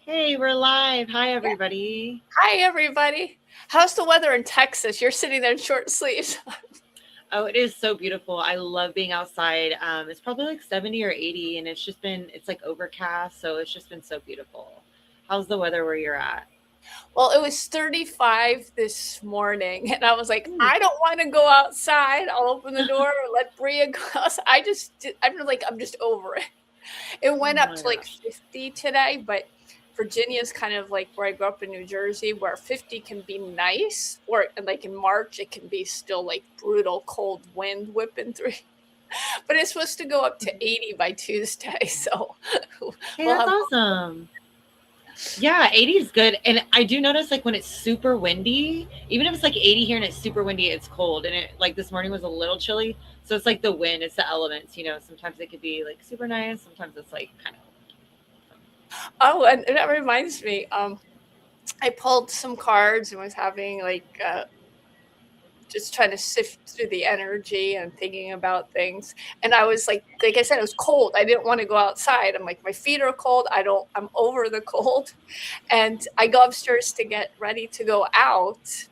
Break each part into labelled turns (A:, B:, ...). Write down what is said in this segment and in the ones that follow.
A: Hey, we're live. Hi,
B: Yeah.
A: everybody.
B: Hi, everybody. How's the weather in Texas? You're sitting there in short sleeves.
A: Oh, it is so beautiful. I love being outside. It's probably like 70 or 80, and it's like overcast. So it's just been so beautiful. How's the weather where you're at?
B: Well, it was 35 this morning, and I was like,
A: Ooh.
B: I don't want to go outside. I'll open the door and let Bria go outside. I'm just over it. It
A: Oh
B: went up
A: my
B: to like
A: gosh.
B: 50 today, but Virginia's kind of like where I grew up in New Jersey, where 50 can be nice, or and like in March, it can be still like brutal cold wind whipping through. But it's supposed to go up to
A: Mhm.
B: 80 by Tuesday, so
A: Hey,
B: we'll
A: that's
B: have.
A: awesome. Yeah, 80 is good. And I do notice like when it's super windy, even if it's like 80 here and it's super windy, it's cold. And it like this morning was a little chilly. So it's like the wind, it's the elements, sometimes it could be like super nice, sometimes it's like kind of
B: Oh, and that reminds me. I pulled some cards and was having just trying to sift through the energy and thinking about things. And I was like I said, it was cold. I didn't want to go outside. I'm like, my feet are cold. I'm over the cold. And I go upstairs to get ready to go out.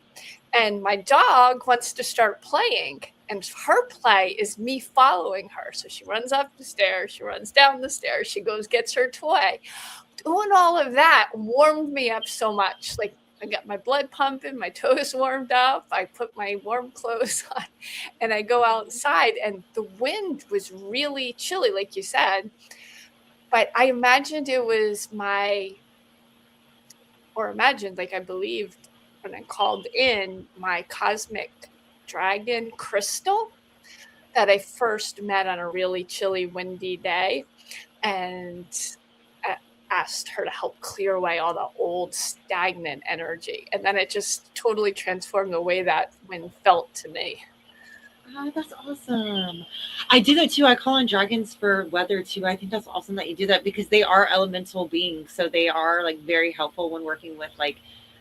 B: And my dog wants to start playing. And her play is me following her. So she runs up the stairs, she runs down the stairs, she goes, gets her toy. Doing all of that warmed me up so much. Like I got my blood pumping, my toes warmed up, I put my warm clothes on, and I go outside, and the wind was really chilly, like you said. But I imagined it was like I believed when I called in my cosmic dragon crystal that I first met on a really chilly, windy day. And asked her to help clear away all the old stagnant energy. And then it just totally transformed the way that wind felt to me.
A: Oh, that's awesome. I do that too. I call on dragons for weather too. I think that's awesome that you do that because they are elemental beings. So they are like very helpful when working with like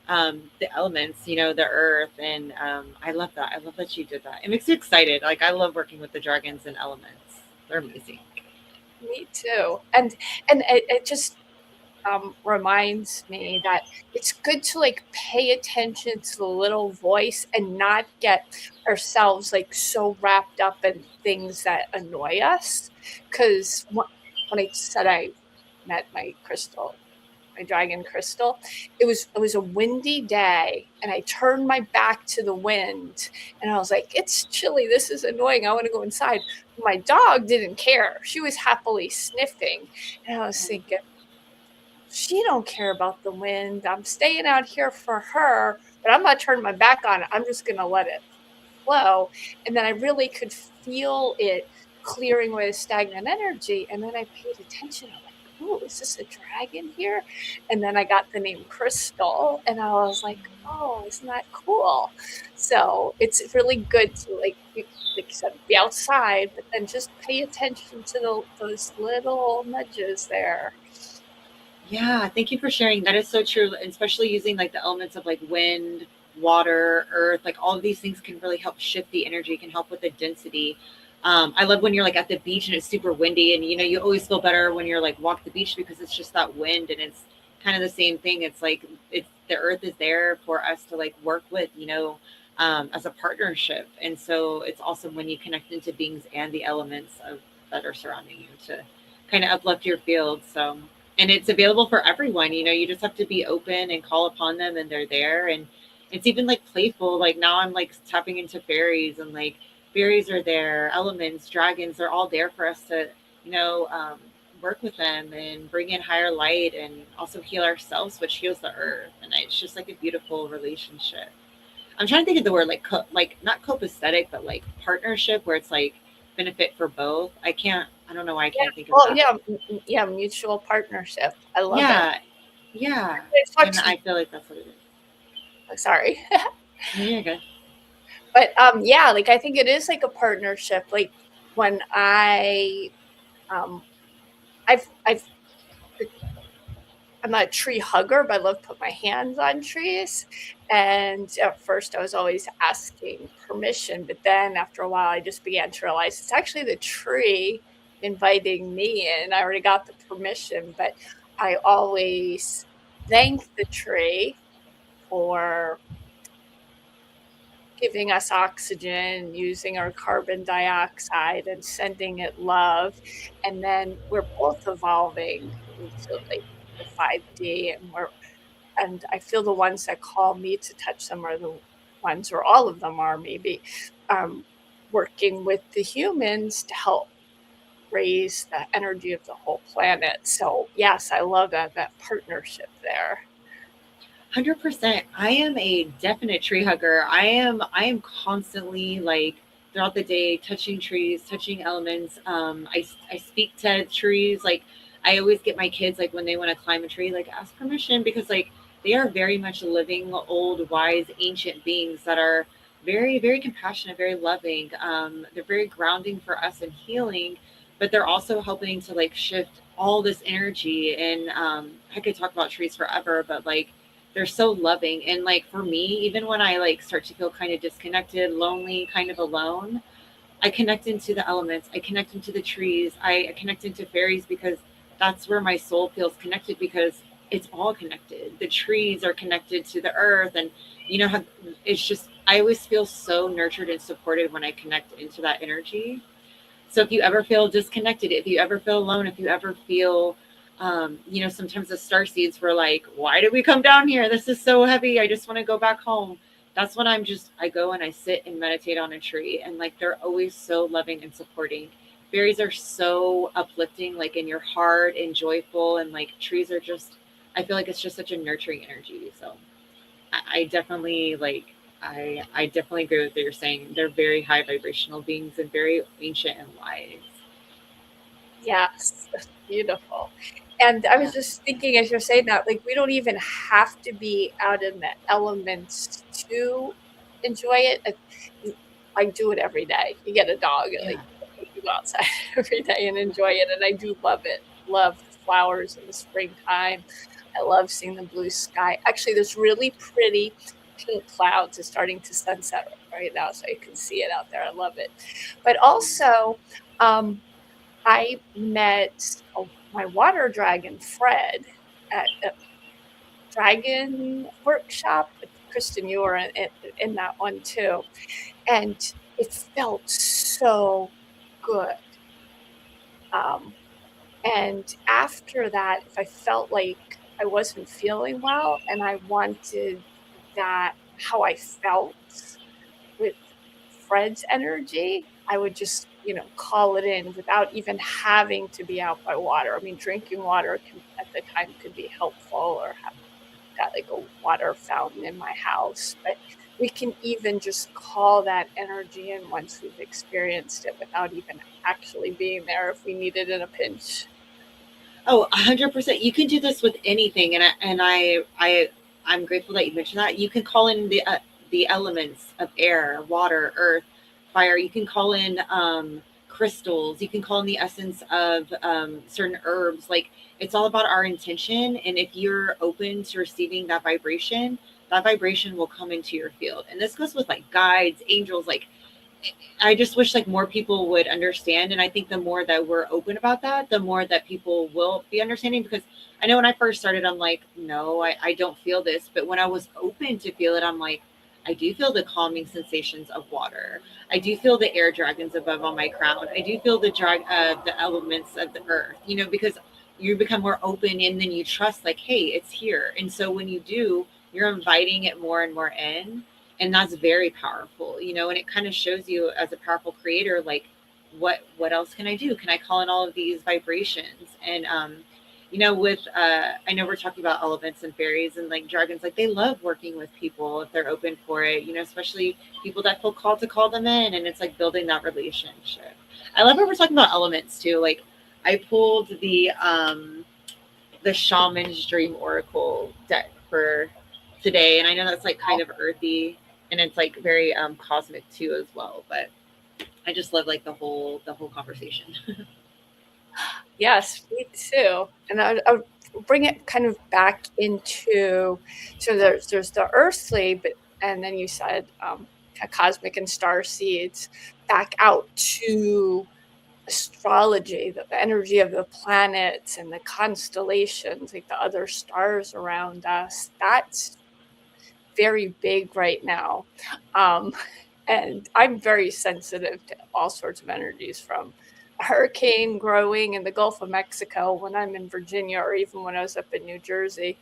A: the elements, the earth. And I love that. I love that you did that. It makes me excited. Like I love working with the dragons and elements. They're amazing.
B: Me too. And it just reminds me that it's good to like pay attention to the little voice and not get ourselves like so wrapped up in things that annoy us. Because when I said I met my dragon crystal, it was a windy day, and I turned my back to the wind, and I was like, "It's chilly. This is annoying. I want to go inside." My dog didn't care. She was happily sniffing, and I was thinking, she don't care about the wind. I'm staying out here for her, but I'm not turning my back on it. I'm just going to let it flow. And then I really could feel it clearing away the stagnant energy. And then I paid attention. I'm like, oh, is this a dragon here? And then I got the name Crystal, and I was like, oh, isn't that cool? So it's really good to like you said, be outside, but then just pay attention to those little nudges there.
A: Yeah, thank you for sharing. That is so true, especially using like the elements of like wind, water, earth, like all of these things can really help shift the energy, can help with the density. I love when you're like at the beach and it's super windy, and you always feel better when you're like walk the beach because it's just that wind, and it's kind of the same thing. It's like it's the earth is there for us to like work with, as a partnership, and so it's awesome when you connect into beings and the elements of that are surrounding you to kind of uplift your field. So and it's available for everyone. You just have to be open and call upon them, and they're there. And it's even like playful. Like now, I'm like tapping into fairies, and like fairies are there, elements, dragons, they're all there for us to, you know, um, work with them and bring in higher light, and also heal ourselves, which heals the earth. And it's just like a beautiful relationship. I'm trying to think of the word like like not copacetic, but like partnership, where it's like benefit for both. I can't. I don't know why I
B: Yeah.
A: can't think of
B: Well,
A: that.
B: yeah, yeah, mutual partnership. I love it.
A: Yeah, yeah,
B: It's
A: and
B: much.
A: I feel like that's what it is.
B: Sorry,
A: No, you're good.
B: but yeah, like I think it is like a partnership. Like when um, I've I'm not a tree hugger, but I love to put my hands on trees. And at first, I was always asking permission, but then after a while, I just began to realize it's actually the tree inviting me in. I already got the permission, but I always thank the tree for giving us oxygen, using our carbon dioxide and sending it love. And then we're both evolving into like the 5D, and I feel the ones that call me to touch them are the ones, or all of them are maybe, um, working with the humans to help raise the energy of the whole planet. So yes, I love that partnership there.
A: 100%. I am a definite tree hugger. I am constantly like throughout the day touching trees, touching elements. I speak to trees. Like I always get my kids like when they want to climb a tree, like ask permission because like they are very much living, old, wise, ancient beings that are very, very compassionate, very loving. They're very grounding for us and healing, but they're also helping to like shift all this energy. And I could talk about trees forever, but like they're so loving. And like for me, even when I like start to feel kind of disconnected, lonely, kind of alone, I connect into the elements. I connect into the trees. I connect into fairies because that's where my soul feels connected because it's all connected. The trees are connected to the earth and have it's just I always feel so nurtured and supported when I connect into that energy. So if you ever feel disconnected, if you ever feel alone, if you ever feel, sometimes the star seeds were like, why did we come down here? This is so heavy. I just want to go back home. That's when I go and I sit and meditate on a tree. And like, they're always so loving and supporting. Fairies are so uplifting, like in your heart and joyful. And like, trees are just, I feel like it's just such a nurturing energy. So I definitely like I definitely agree with what you're saying. They're very high vibrational beings and very ancient and wise.
B: Yes, that's beautiful. And I
A: Yeah.
B: was just thinking as you're saying that, like, we don't even have to be out in the elements to enjoy it. I do it every day. You get a dog, like,
A: Yeah.
B: you go outside every day and enjoy it, and I do love it. Love the flowers in the springtime. I love seeing the blue sky. Actually, there's really pretty pink clouds. It's starting to sunset right now, so you can see it out there. I love it. But also, um, I met my water dragon, Fred, at a dragon workshop. Kristin, you were in that one too. And it felt so good. Um, and after that, if I felt like I wasn't feeling well and I wanted that, how I felt with Fred's energy, I would just, call it in without even having to be out by water. I mean, drinking water at the time could be helpful, or have got like a water fountain in my house, but we can even just call that energy in once we've experienced it without even actually being there if we need it in a pinch.
A: Oh, 100%. You can do this with anything, and I'm grateful that you mentioned that. You can call in the elements of air, water, earth, fire. You can call in crystals. You can call in the essence of certain herbs. Like it's all about our intention, and if you're open to receiving that vibration will come into your field. And this goes with like guides, angels, like I just wish like more people would understand. And I think the more that we're open about that, the more that people will be understanding. Because I know when I first started, I'm like, no, I don't feel this. But when I was open to feel it, I'm like, I do feel the calming sensations of water. I do feel the air dragons above on my crown. I do feel the elements of the earth, because you become more open and then you trust like, hey, it's here. And so when you do, you're inviting it more and more in, and that's very powerful, and it kind of shows you as a powerful creator like what else can I do? Can I call in all of these vibrations? And with I know we're talking about elements and fairies and like dragons, like they love working with people if they're open for it, especially people that feel called to call them in, and it's like building that relationship. I love how we're talking about elements too. Like I pulled the shaman's dream oracle deck for today, and I know that's like kind of earthy and it's like very cosmic too as well, but I just love like the whole conversation.
B: Yes, me too. And I'll bring it kind of back into, so there's the earthly, but and then you said cosmic and star seeds back out to astrology, the energy of the planets and the constellations, like the other stars around us, that's very big right now. Um, and I'm very sensitive to all sorts of energies, from a hurricane growing in the Gulf of Mexico when I'm in Virginia, or even when I was up in New Jersey,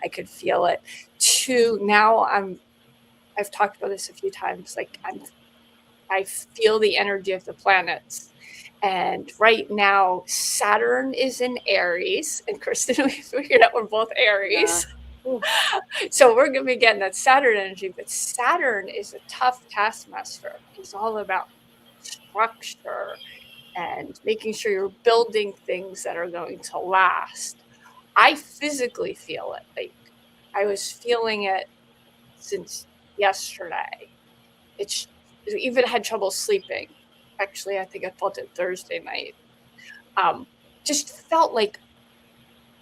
B: I could feel it, to now I've talked about this a few times, like I feel the energy of the planets. And right now, Saturn is in Aries, and Kristin, we figured out we're both
A: Yeah.
B: Aries.
A: Ooh.
B: So we're going to be getting that Saturn energy, but Saturn is a tough taskmaster. He's all about structure and making sure you're building things that are going to last. I physically feel it. Like, I was feeling it since yesterday. It's even had trouble sleeping. Actually, I think I felt it Thursday night. Um, just felt like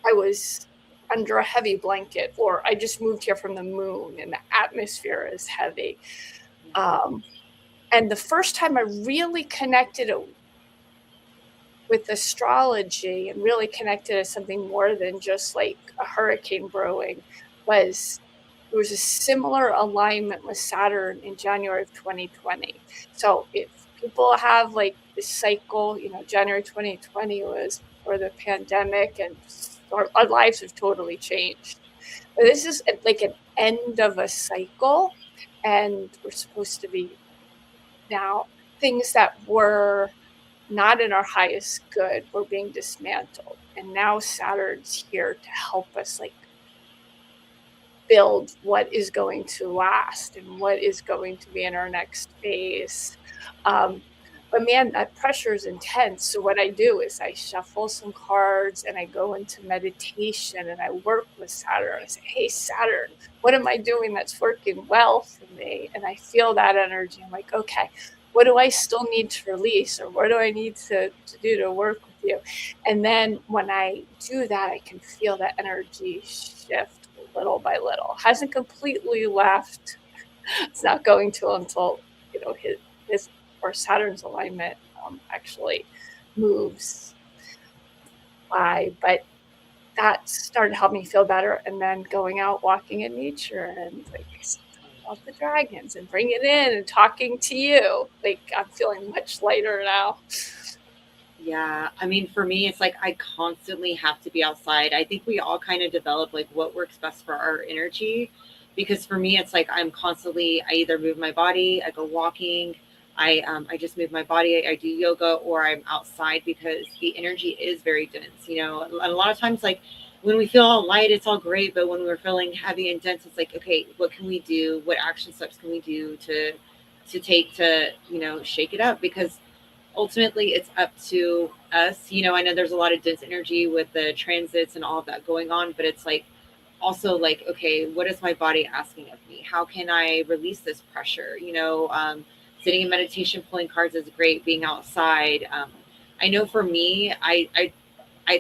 B: I was under a heavy blanket, or I just moved here from the moon and the atmosphere is heavy. Um, and the first time I really connected it with astrology and really connected as something more than just like a hurricane brewing was there was a similar alignment with Saturn in January of 2020. So if people have like this cycle, January 2020 was before the pandemic, and our lives have totally changed. But this is like an end of a cycle, and we're supposed to be now things that were not in our highest good were being dismantled. And now Saturn's here to help us like build what is going to last and what is going to be in our next phase. But man, that pressure is intense. So what I do is I shuffle some cards and I go into meditation and I work with Saturn. I say, hey, Saturn, what am I doing that's working well for me? And I feel that energy. I'm like, okay, what do I still need to release, or what do I need to do to work with you? And then when I do that, I can feel that energy shift little by little. Hasn't completely left. It's not going to until his or Saturn's alignment actually moves by. But that started to help me feel better. And then going out walking in nature and like about the dragons and bring it in and talking to you. Like, I'm feeling much lighter now.
A: Yeah, I mean, for me, it's like I constantly have to be outside. I think we all kind of develop like what works best for our energy. Because for me, it's like I either move my body, I go walking, I just move my body, I do yoga, or I'm outside because the energy is very dense. And a lot of times, like when we feel all light, it's all great, but when we're feeling heavy and dense, it's like, okay, what can we do? What action steps can we do to take to shake it up? Because ultimately it's up to us. I know there's a lot of dense energy with the transits and all of that going on, but it's like also like, okay, what is my body asking of me? How can I release this pressure? Sitting in meditation, pulling cards is great. Being outside. I know for me, I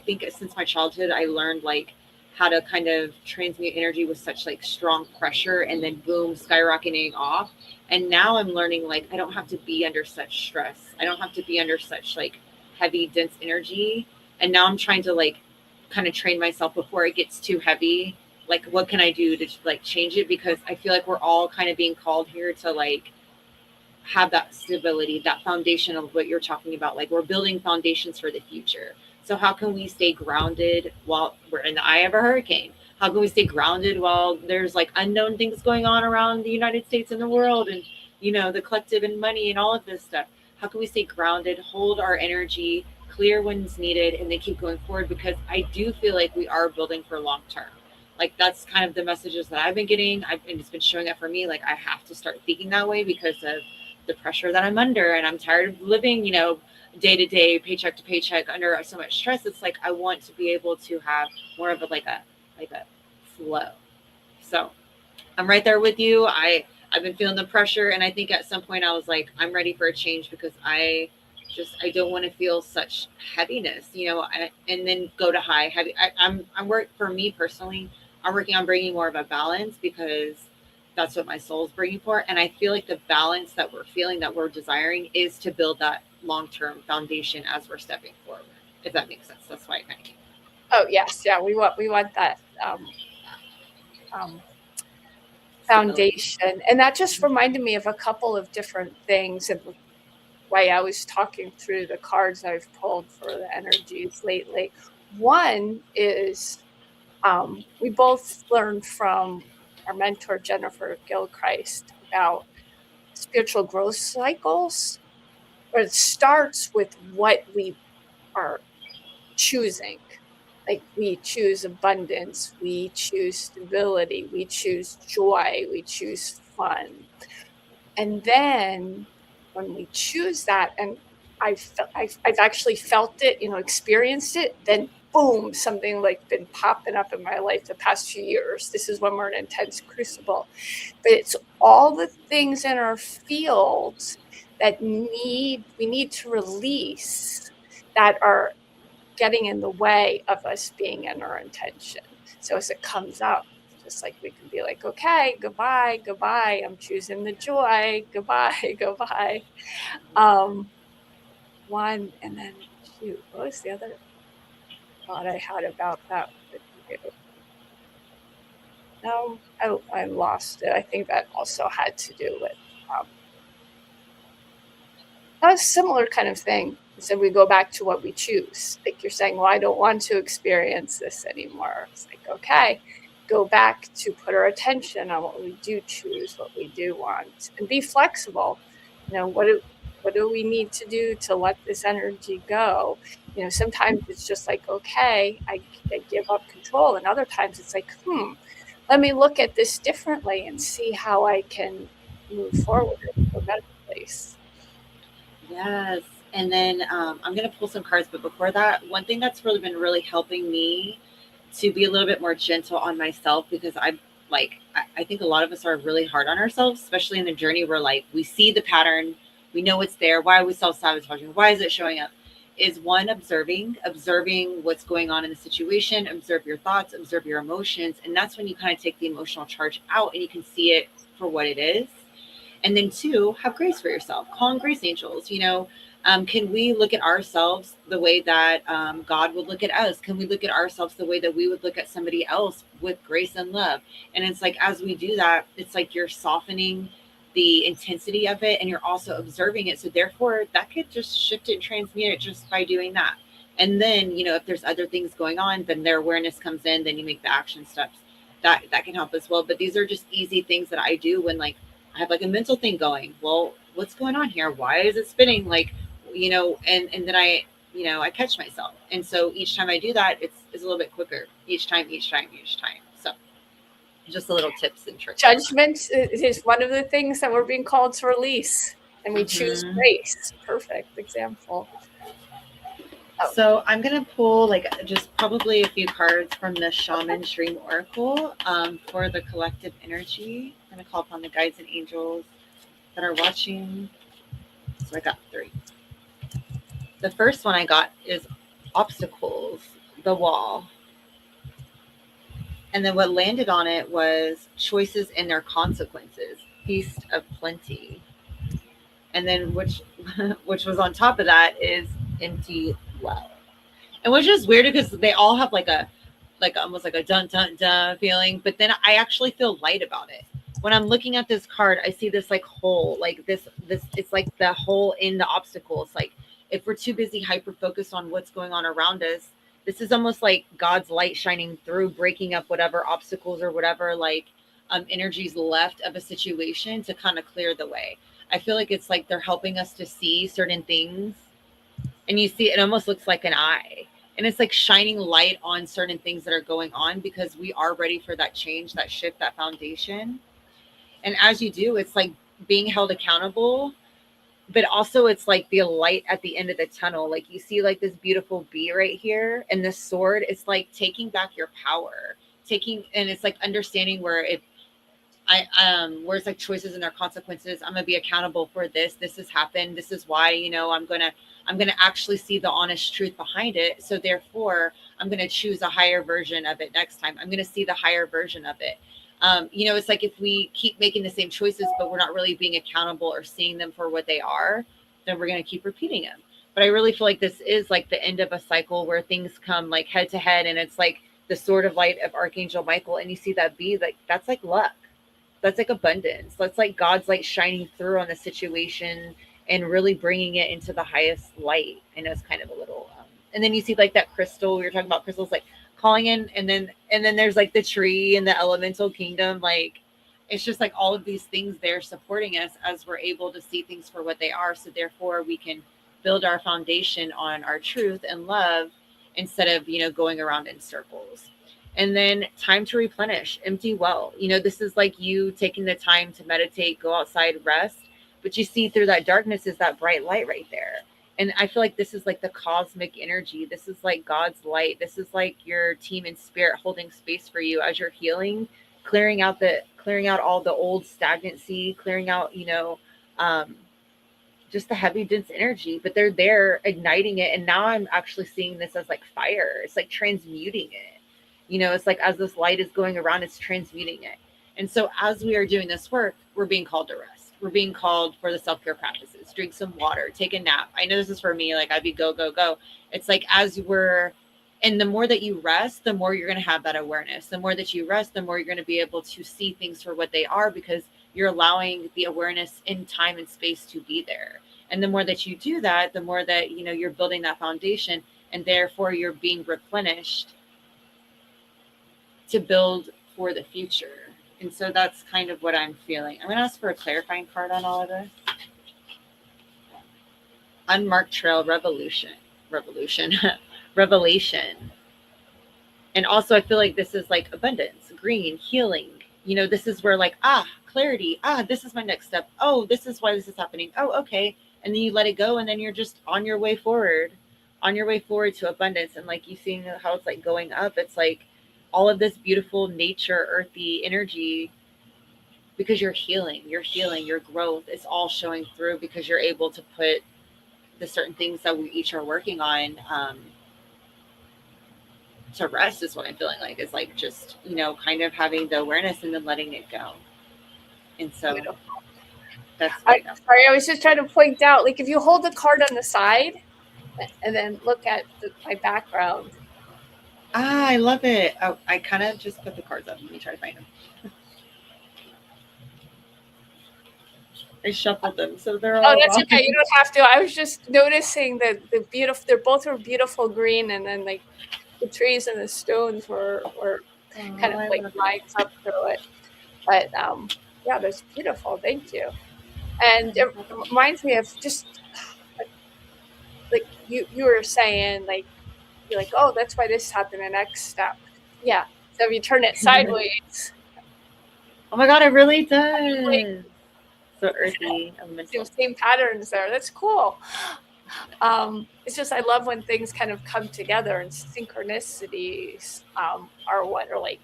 A: think since my childhood, I learned like how to kind of transmute energy with such like strong pressure and then boom, skyrocketing off. And now I'm learning like I don't have to be under such stress. I don't have to be under such like heavy, dense energy. And now I'm trying to like kind of train myself before it gets too heavy. Like, what can I do to like change it? Because I feel like we're all kind of being called here to like have that stability, that foundation of what you're talking about. Like, we're building foundations for the future. So how can we stay grounded while we're in the eye of a hurricane? How can we stay grounded while there's like unknown things going on around the United States and the world, and the collective and money and all of this stuff? How can we stay grounded, hold our energy, clear when it's needed, and then keep going forward? Because I do feel like we are building for long term. Like, that's kind of the messages that I've been getting. And it's been showing up for me. Like, I have to start thinking that way because of the pressure that I'm under, and I'm tired of living, day to day, paycheck to paycheck under so much stress. It's like I want to be able to have more of a like a flow. So I'm right there with you. I've been feeling the pressure, and I think at some point I was like, I'm ready for a change because I don't want to feel such heaviness, and then go to high heavy. I'm work for me personally. I'm working on bringing more of a balance because that's what my soul's bringing for. And I feel like the balance that we're feeling, that we're desiring, is to build that long-term foundation as we're stepping forward, if that makes sense. That's why it kind of came.
B: Oh yes, yeah. We want that um,
A: Stability.
B: foundation, and that just reminded me of a couple of different things. And the way I was talking through the cards I've pulled for the energies lately. One is we both learned from our mentor Jennifer Gilchrist about spiritual growth cycles, but it starts with what we are choosing. Like we choose abundance, we choose stability, we choose joy, we choose fun. And then when we choose that, and I've actually felt it, experienced it, then boom, something like been popping up in my life the past few years. This is when we're in an intense crucible. But it's all the things in our fields that we need to release that are getting in the way of us being in our intention. So as it comes up, just like we can be like, okay, goodbye, goodbye. I'm choosing the joy. Goodbye, goodbye. One, and then shoot, what was the other thought I had about that with you? No, I lost it. I think that also had to do with a similar kind of thing. So we go back to what we choose. Like you're saying, well, I don't want to experience this anymore. It's like, okay, go back to put our attention on what we do choose, what we do want, and be flexible. What do we need to do to let this energy go? Sometimes it's just like, okay, I give up control. And other times it's like, let me look at this differently and see how I can move forward to a better place.
A: Yes. And then I'm going to pull some cards. But before that, one thing that's really been really helping me to be a little bit more gentle on myself, because I think a lot of us are really hard on ourselves, especially in the journey where like we see the pattern, we know it's there. Why are we self sabotaging? Why is it showing up? Is one, observing what's going on in the situation, observe your thoughts, observe your emotions. And that's when you kind of take the emotional charge out and you can see it for what it is. And then two, have grace for yourself. Call in grace angels. Can we look at ourselves the way that God would look at us? Can we look at ourselves the way that we would look at somebody else with grace and love? And it's like, as we do that, it's like you're softening the intensity of it and you're also observing it. So therefore that could just shift it and transmute it just by doing that. And then, if there's other things going on, then their awareness comes in, then you make the action steps that can help as well. But these are just easy things that I do when like I have like a mental thing going. Well, what's going on here? Why is it spinning? Like, and then I catch myself. And so each time I do that, it's a little bit quicker each time. So just a little tips and tricks.
B: Judgment is one of the things that we're being called to release, and we choose grace. Perfect example.
A: So I'm going to pull like just probably a few cards from the Shaman Dream Oracle for the collective energy. I'm going to call upon the guides and angels that are watching. So I got 3. The first one I got is obstacles, the wall. And then what landed on it was choices and their consequences, feast of plenty. And then which which was on top of that is empty well. And which is weird because they all have like almost like a dun dun dun feeling, but then I actually feel light about it. When I'm looking at this card, I see this like hole, like this it's like the hole in the obstacle. It's like if we're too busy hyper focused on what's going on around us, this is almost like God's light shining through, breaking up whatever obstacles or whatever like energies left of a situation to kind of clear the way. I feel like it's like they're helping us to see certain things, and you see it almost looks like an eye, and it's like shining light on certain things that are going on because we are ready for that change, that shift, that foundation. And as you do, it's like being held accountable, but also it's like the light at the end of the tunnel. Like you see like this beautiful bee right here, and this sword, it's like taking back your power, and it's like understanding where where it's like choices and their consequences. I'm gonna be accountable for this. This has happened. This is why, I'm gonna actually see the honest truth behind it. So therefore I'm gonna choose a higher version of it next time. I'm gonna see the higher version of it. It's like if we keep making the same choices, but we're not really being accountable or seeing them for what they are, then we're going to keep repeating them. But I really feel like this is like the end of a cycle where things come like head to head, and it's like the sword of light of Archangel Michael, and you see that be like that's like luck, that's like abundance, that's like God's light shining through on the situation and really bringing it into the highest light. I know it's kind of a little and then you see like that crystal we were talking about, crystals like calling in, and then there's like the tree and the elemental kingdom, like it's just like all of these things there supporting us as we're able to see things for what they are, so therefore we can build our foundation on our truth and love instead of going around in circles. And then time to replenish, empty well. This is like you taking the time to meditate, go outside, rest, but you see through that darkness is that bright light right there. And I feel like this is like the cosmic energy. This is like God's light. This is like your team in spirit holding space for you as you're healing, clearing out all the old stagnancy, clearing out, um, just the heavy dense energy, but they're there igniting it. And now I'm actually seeing this as like fire. It's like transmuting it. It's like as this light is going around, it's transmuting it. And so as we are doing this work, we're being called to rest. We're being called for the self-care practices. Drink some water, take a nap. I know this is for me, like I'd be go, go, go. It's like and the more that you rest, the more you're going to have that awareness. The more that you rest, the more you're going to be able to see things for what they are, because you're allowing the awareness in time and space to be there. And the more that you do that, the more that, you're building that foundation, and therefore you're being replenished to build for the future. And so that's kind of what I'm feeling. I'm going to ask for a clarifying card on all of this. Unmarked trail, revolution, revelation. And also I feel like this is like abundance, green, healing. This is where like, clarity. This is my next step. Oh, this is why this is happening. Oh, okay. And then you let it go, and then you're just on your way forward to abundance. And like you seeing how it's like going up, it's like all of this beautiful nature, earthy energy, because you're healing, your growth is all showing through because you're able to put the certain things that we each are working on to rest, is what I'm feeling like. It's like just, kind of having the awareness and then letting it go. And so
B: Beautiful.
A: that's what
B: sorry, I was just trying to point out, like if you hold the card on the side and then look at my background.
A: I love it. Oh, I kind of just put the cards up. Let me try to find them. I shuffled them, so they're all.
B: Oh, that's
A: wrong.
B: okay. You don't have to. I was just noticing that the beautiful. They're both were beautiful green, and then like the trees and the stones were kind of like lines up through it. But yeah, that's beautiful. Thank you. And it reminds me of just like you were saying, like you're like, oh, that's why this happened. The next step, yeah. So if you turn it sideways,
A: Oh my god, it really does. So earthy, elemental.
B: same patterns there. That's cool. It's just I love when things kind of come together, and synchronicities are what are like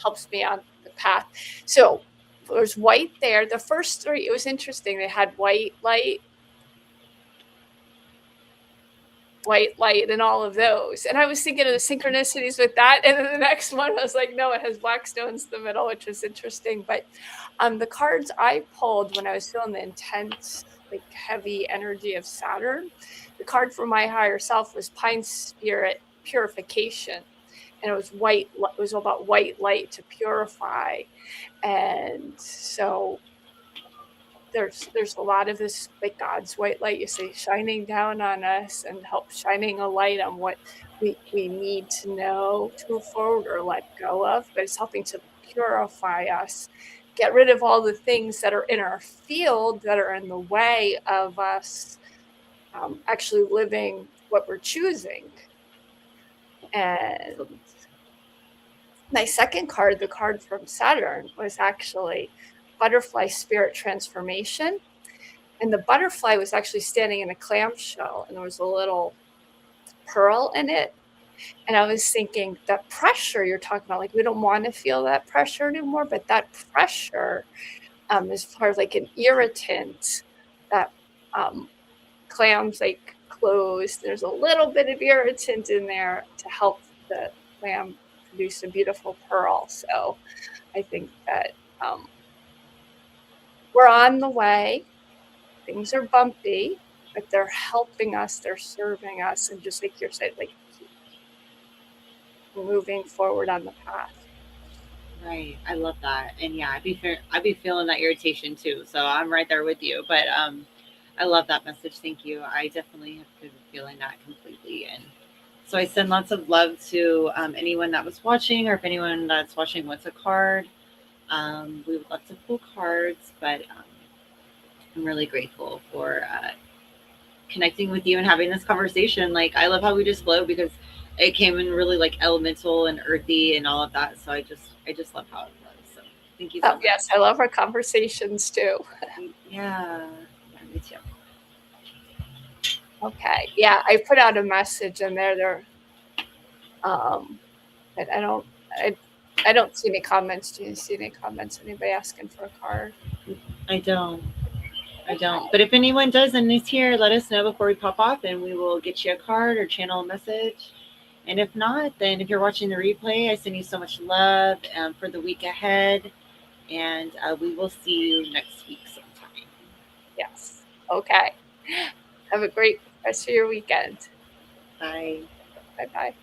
B: helps me on the path. So there's white there. The first three, it was interesting. They had white light, and all of those. And I was thinking of the synchronicities with that. And then the next one, I was like, no, it has black stones in the middle, which was interesting. But the cards I pulled when I was feeling the intense, like heavy energy of Saturn, the card for my higher self was Pine Spirit Purification. And it was white. It was about white light to purify. And so there's a lot of this, like God's white light, you say, shining down on us and help shining a light on what we need to know to move forward or let go of. But it's helping to purify us, get rid of all the things that are in our field that are in the way of us actually living what we're choosing. And my second card, the card from Saturn, was actually Butterfly Spirit Transformation. And the butterfly was actually standing in a clamshell, and there was a little pearl in it. And I was thinking that pressure you're talking about, like we don't want to feel that pressure anymore, but that pressure is part of like an irritant that clams like closed. There's a little bit of irritant in there to help the clam produce a beautiful pearl. So I think that we're on the way. Things are bumpy, but they're helping us, they're serving us, and just like you said, like keep moving forward on the path.
A: Right. I love that. And yeah, I'd be feeling that irritation too. So I'm right there with you. But I love that message. Thank you. I definitely have been feeling that completely. And so I send lots of love to anyone that was watching, or if anyone that's watching wants a card. We would love to pull cards, but I'm really grateful for connecting with you and having this conversation. Like I love how we just flow because it came in really like elemental and earthy and all of that. So I just love how it flows. So thank you so
B: Oh,
A: much.
B: yes, I love our conversations too.
A: Yeah, yeah, me too.
B: Okay. Yeah, I put out a message in there. Um, but I don't see any comments. Do you see any comments? Anybody asking for a card?
A: I don't. I don't.
B: Okay.
A: But if anyone does and is here, let us know before we pop off, and we will get you a card or channel a message. And if not, then if you're watching the replay, I send you so much love for the week ahead, and we will see you next week sometime.
B: Yes. Okay. Have a great rest of your weekend.
A: Bye.
B: Bye bye.